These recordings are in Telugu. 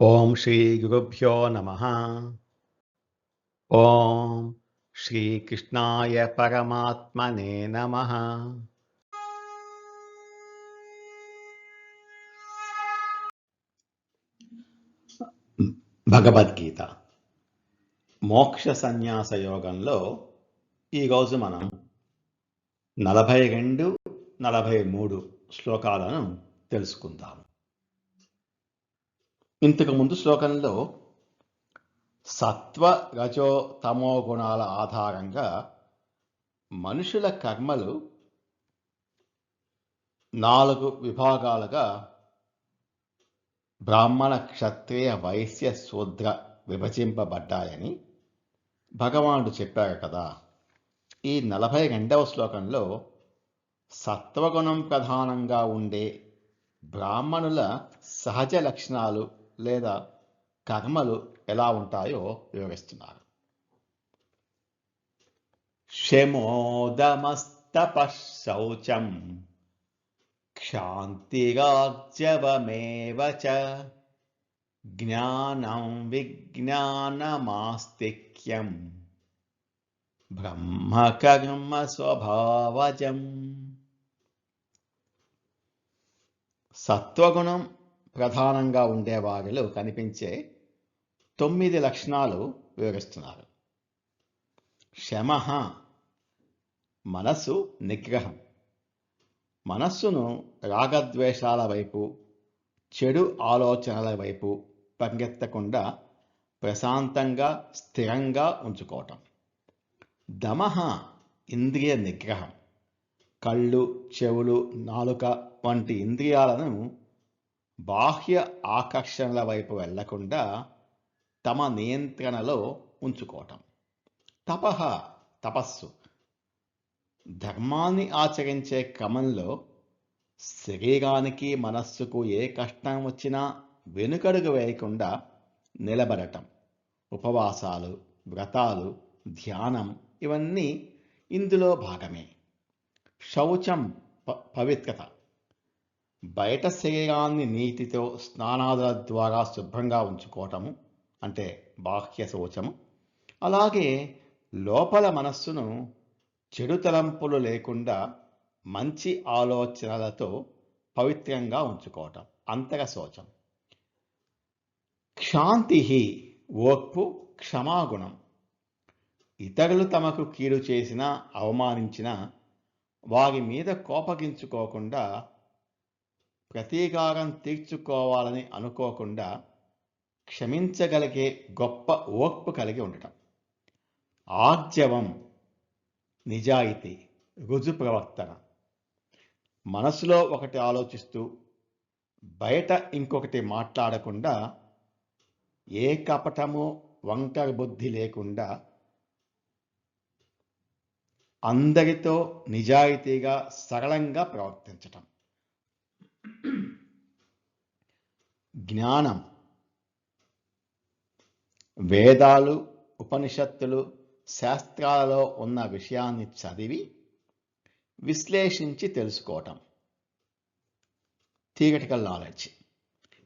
ఓం శ్రీ గురుభ్యో నమః. ఓం శ్రీకృష్ణాయ పరమాత్మనే నమః. భగవద్గీత మోక్ష సన్యాస యోగంలో ఈరోజు మనం 42, 43 శ్లోకాలను తెలుసుకుందాము. ఇంతకు ముందు శ్లోకంలో సత్వ రజో తమో గుణాల ఆధారంగా మనుషుల కర్మలు 4 విభాగాలుగా బ్రాహ్మణ, క్షత్రియ, వైశ్య, శూద్ర విభజింపబడ్డాయని భగవానుడు చెప్పారు కదా. ఈ 42వ శ్లోకంలో సత్వగుణం ప్రధానంగా ఉండే బ్రాహ్మణుల సహజ లక్షణాలు లేదా కర్మలు ఎలా ఉంటాయో వివరిస్తున్నారు. శమోదమస్తపః శౌచం క్షాంతిరార్జవమేవ చ జ్ఞానం విజ్ఞానమాస్తిక్యం బ్రహ్మకర్మ స్వభావజం. సత్వగుణం ప్రధానంగా ఉండేవారిలో కనిపించే 9 లక్షణాలు వివరిస్తున్నారు. శమః మనస్సు నిగ్రహం. మనస్సును రాగద్వేషాల వైపు, చెడు ఆలోచనల వైపు పరిగెత్తకుండా ప్రశాంతంగా స్థిరంగా ఉంచుకోవటం. దమః ఇంద్రియ నిగ్రహం. కళ్ళు, చెవులు, నాలుక వంటి ఇంద్రియాలను బాహ్య ఆకర్షణల వైపు వెళ్లకుండా తమ నియంత్రణలో ఉంచుకోవటం. తపః తపస్సు. ధర్మాన్ని ఆచరించే క్రమంలో శరీరానికి, మనస్సుకు ఏ కష్టం వచ్చినా వెనుకడుగు వేయకుండా నిలబడటం. ఉపవాసాలు, వ్రతాలు, ధ్యానం ఇవన్నీ ఇందులో భాగమే. శౌచం పవిత్రత. బయట శరీరాన్ని నీటితో, స్నానాదుల ద్వారా శుభ్రంగా ఉంచుకోవటము అంటే బాహ్య శౌచము. అలాగే లోపల మనస్సును చెడు తలంపులు లేకుండా మంచి ఆలోచనలతో పవిత్రంగా ఉంచుకోవటం అంతర శౌచం. క్షాంతి ఓర్పు, క్షమాగుణం. ఇతరులు తమకు కీడు చేసినా, అవమానించినా వారి మీద కోపగించుకోకుండా, ప్రతీకారం తీర్చుకోవాలని అనుకోకుండా క్షమించగలిగే గొప్ప ఓర్పు కలిగి ఉండటం. ఆర్జవం నిజాయితీ, రుజు ప్రవర్తన. మనసులో ఒకటి ఆలోచిస్తూ బయట ఇంకొకటి మాట్లాడకుండా, ఏ కపటము, వంకర బుద్ధి లేకుండా అందరితో నిజాయితీగా, సరళంగా ప్రవర్తించటం. జ్ఞానం వేదాలు, ఉపనిషత్తులు, శాస్త్రాలలో ఉన్న విషయాన్ని చదివి విశ్లేషించి తెలుసుకోవటం. Theoretical knowledge.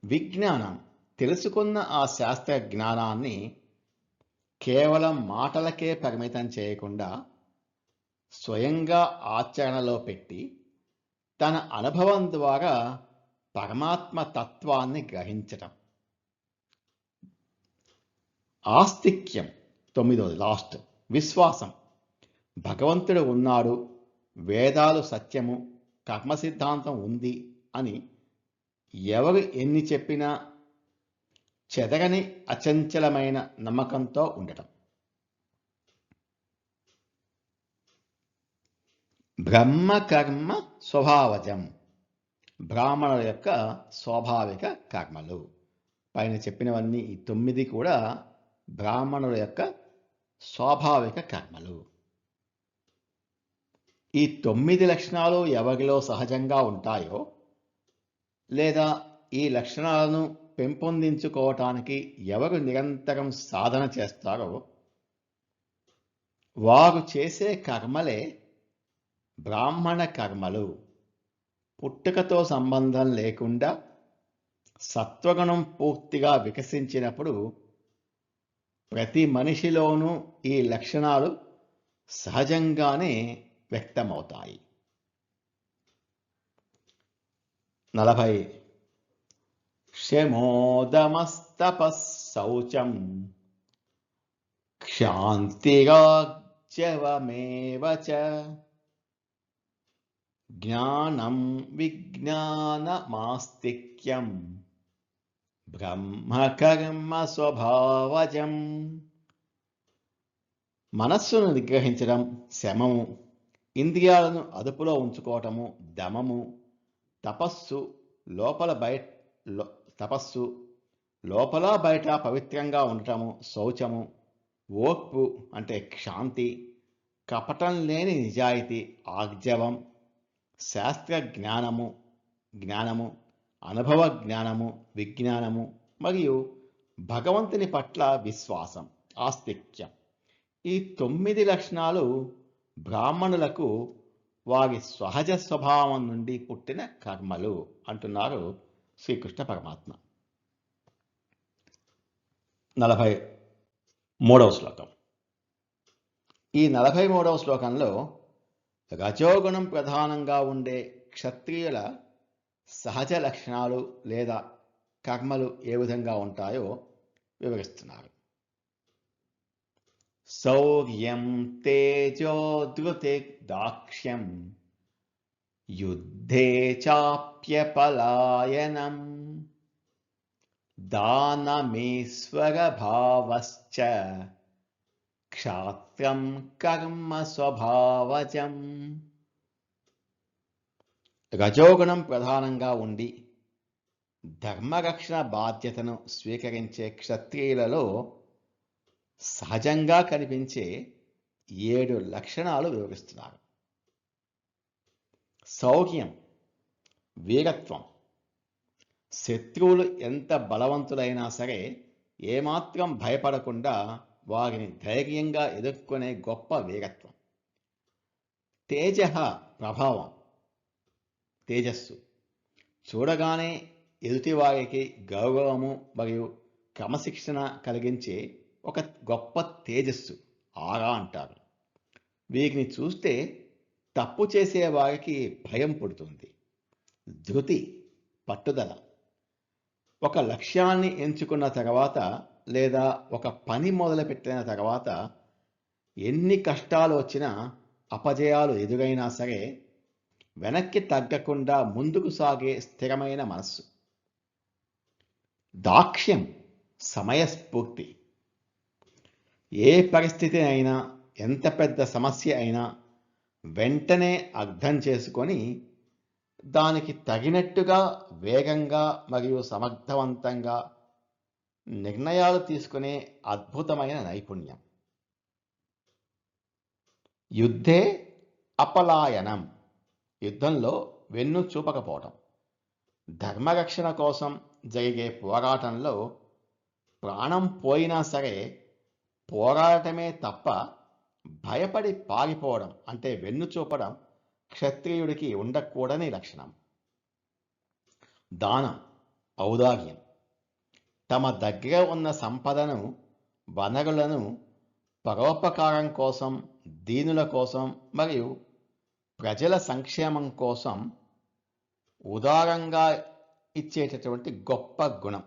విజ్ఞానం తెలుసుకున్న ఆ శాస్త్ర జ్ఞానాన్ని కేవలం మాటలకే పరిమితం చేయకుండా స్వయంగా ఆచరణలో పెట్టి తన అనుభవం ద్వారా పరమాత్మ తత్వాన్ని గ్రహించటం. ఆస్తిక్యం 9వది లాస్ట్. విశ్వాసం. భగవంతుడు ఉన్నాడు, వేదాలు సత్యము, కర్మ సిద్ధాంతం ఉంది అని ఎవరు ఎన్ని చెప్పినా చెదరని అచంచలమైన నమ్మకంతో ఉండటం. బ్రహ్మకర్మ స్వభావజం. బ్రాహ్మణుల యొక్క స్వాభావిక కర్మలు. పైన చెప్పినవన్నీ ఈ 9 కూడా బ్రాహ్మణుల యొక్క స్వాభావిక కర్మలు. ఈ 9 లక్షణాలు ఎవరిలో సహజంగా ఉంటాయో లేదా ఈ లక్షణాలను పెంపొందించుకోవటానికి ఎవరు నిరంతరం సాధన చేస్తారో వారు చేసే కర్మలే బ్రాహ్మణ కర్మలు. పుట్టుకతో సంబంధం లేకుండా సత్వగుణం పూర్తిగా వికసించినప్పుడు ప్రతి మనిషిలోనూ ఈ లక్షణాలు సహజంగానే వ్యక్తమవుతాయి. 40 శమోదమస్తపః శౌచం క్షాంతిరాజ్యవమేవ చ జ్ఞానం విజ్ఞానమాస్తిక్యం బ్రహ్మకర్మ స్వభావజం. మనస్సును నిగ్రహించడం శమము, ఇంద్రియాలను అదుపులో ఉంచుకోవటము దమము, తపస్సు లోపల బయట పవిత్రంగా ఉండటము శౌచము, ఓర్పు అంటే క్షాంతి, కపటం లేని నిజాయితీ ఆర్జవం, శాస్త్ర జ్ఞానము, అనుభవ జ్ఞానము విజ్ఞానము, మరియు భగవంతుని పట్ల విశ్వాసం ఆస్తిక్యం. ఈ 9 లక్షణాలు బ్రాహ్మణులకు వారి సహజ స్వభావం నుండి పుట్టిన కర్మలు అంటున్నారు శ్రీకృష్ణ పరమాత్మ. 43వ శ్లోకం. ఈ 43వ శ్లోకంలో రజోగుణం ప్రధానంగా ఉండే క్షత్రియుల సహజ లక్షణాలు లేదా కర్మలు ఏ విధంగా ఉంటాయో వివరిస్తున్నారు. శౌర్యం తేజో ధృతిర్దాక్ష్యం యుద్ధే చాప్యపలాయనం దానమీశ్వరభావశ్చ క్షాత్రం కర్మ స్వభావజం. రజోగుణం ప్రధానంగా ఉండి ధర్మరక్షణ బాధ్యతను స్వీకరించే క్షత్రియులలో సహజంగా కనిపించే 7 లక్షణాలు వివరిస్తున్నారు. శౌర్యం వీరత్వం, శత్రువులు ఎంత బలవంతులైనా సరే ఏమాత్రం భయపడకుండా వారిని ధైర్యంగా ఎదుర్కొనే గొప్ప వీరత్వం. తేజ ప్రభావం, తేజస్సు, చూడగానే ఎదుటివారికి గౌరవము మరియు క్రమశిక్షణ కలిగించే ఒక గొప్ప తేజస్సు ఆరా అంటారు. వీరిని చూస్తే తప్పు చేసే వారికి భయం పుడుతుంది. ధృతి పట్టుదల, ఒక లక్ష్యాన్ని ఎంచుకున్న తర్వాత లేదా ఒక పని మొదలుపెట్టిన తర్వాత ఎన్ని కష్టాలు వచ్చినా అపజయాలు ఎదురైనా సరే వెనక్కి తగ్గకుండా ముందుకు సాగే స్థిరమైన మనస్సు. దాక్ష్యం సమయస్ఫూర్తి, ఏ పరిస్థితి అయినా ఎంత పెద్ద సమస్య అయినా వెంటనే అర్థం చేసుకొని దానికి తగినట్టుగా వేగంగా మరియు సమర్థవంతంగా నిర్ణయాలు తీసుకునే అద్భుతమైన నైపుణ్యం. యుద్ధే అపలాయనం, యుద్ధంలో వెన్ను చూపకపోవటం. ధర్మరక్షణ కోసం జరిగే పోరాటంలో ప్రాణం పోయినా సరే పోరాటమే తప్ప భయపడి పారిపోవడం అంటే వెన్ను చూపడం క్షత్రియుడికి ఉండకూడని లక్షణం. దానం ఔదార్యం, తమ దగ్గర ఉన్న సంపదను వనరులను పరోపకారం కోసం, దీనుల కోసం మరియు ప్రజల సంక్షేమం కోసం ఉదారంగా ఇచ్చేటటువంటి గొప్ప గుణం.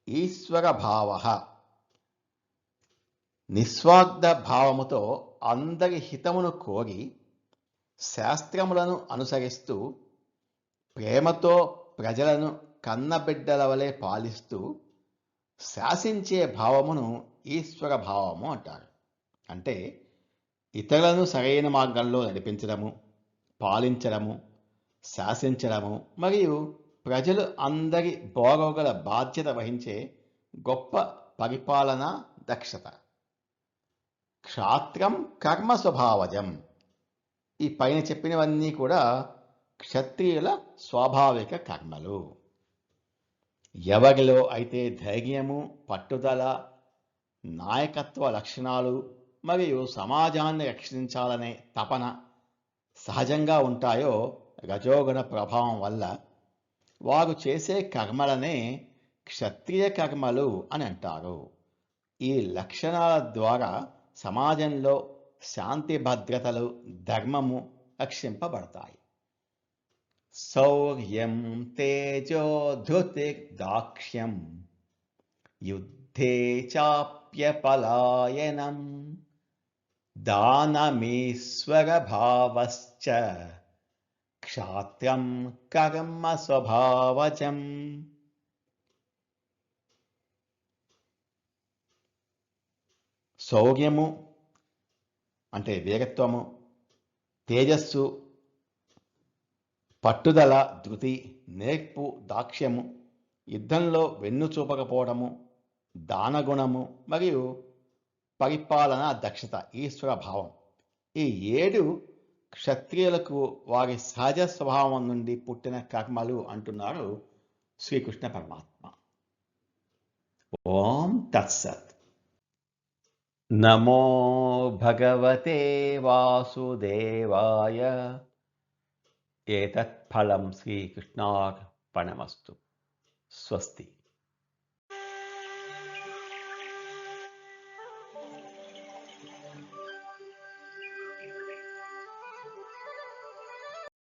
ఈశ్వర భావ, నిస్వార్థ భావముతో అందరి హితమును కోరి శాస్త్రములను అనుసరిస్తూ ప్రేమతో ప్రజలను కన్నబిడ్డల వలె పాలిస్తూ శాసించే భావమును ఈశ్వర భావము అంటారు. అంటే ఇతరులను సరైన మార్గంలో నడిపించడము, పాలించడము, శాసించడము మరియు ప్రజలు అందరి బాగోగుల బాధ్యత వహించే గొప్ప పరిపాలన దక్షత. క్షాత్రం కర్మ స్వభావజం, ఈ పైన చెప్పినవన్నీ కూడా క్షత్రియుల స్వాభావిక కర్మలు. ఎవరిలో అయితే ధైర్యము, పట్టుదల, నాయకత్వ లక్షణాలు మరియు సమాజాన్ని రక్షించాలనే తపన సహజంగా ఉంటాయో రజోగుణ ప్రభావం వల్ల వారు చేసే కర్మలనే క్షత్రియ కర్మలు అని అంటారు. ఈ లక్షణాల ద్వారా సమాజంలో శాంతి భద్రతలు, ధర్మము రక్షింపబడతాయి. శౌర్యం తేజో ధృతిర్దాక్ష్యం యుద్ధే చాప్యపలాయనం దానమీశ్వరభావశ్చ క్షాత్రం కర్మ స్వభావజం. శౌర్యము అంటే వీరత్వము, తేజస్సు, పట్టుదల, ధృతి, నేర్పు, దాక్ష్యము, యుద్ధంలో వెన్ను చూపకపోవడము, దానగుణము మరియు పరిపాలన దక్షత, ఈశ్వర భావం. ఈ 7 క్షత్రియులకు వారి సహజ స్వభావం నుండి పుట్టిన కర్మలు అంటున్నారు శ్రీకృష్ణ పరమాత్మ. ఓం తత్సత్. నమో భగవతే వాసుదేవాయ. ఏతత్ ఫలం శ్రీకృష్ణార్పణమస్తు. స్వస్తి.